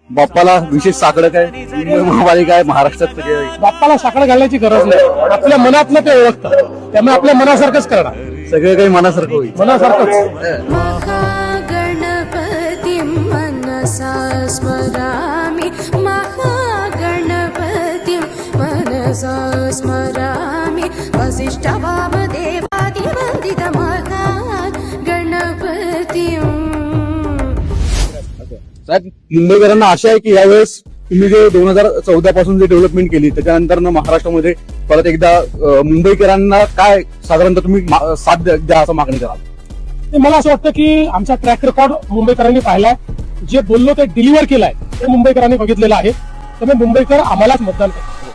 बाप्पाला विशेष साकडं काय मुंबई महापालिका आहे महाराष्ट्रात बाप्पाला साकडं घालण्याची गरज नाही, आपल्या मनातलं ते ओळखतं, त्यामुळे आपल्या मनासारखंच करणार, सगळं काही मनासारखं होईल. मनासारखंच. महागणपतिं मनसा स्मरामि, महागणपतिं मनसा स्मरामि, वसिष्ठवामदेवादिवन्दित महागणपतिं. साहेब, मुंबईकरांना आशा आहे की यावेळेस तुम्ही जे 2014 पासून जे डेव्हलपमेंट केली त्याच्यानंतर महाराष्ट्रामध्ये परत एकदा मुंबईकरांना काय साधारणतः तुम्ही साथ द्या असं मागणी कराल. ते मला असं वाटतं की आमचा ट्रॅक रेकॉर्ड मुंबईकरांनी पाहिलाय, जे बोललो ते डिलिव्हर केलाय ते मुंबईकरांनी बघितलेलं आहे, त्यामुळे मुंबईकर आम्हालाच मतदान करतात.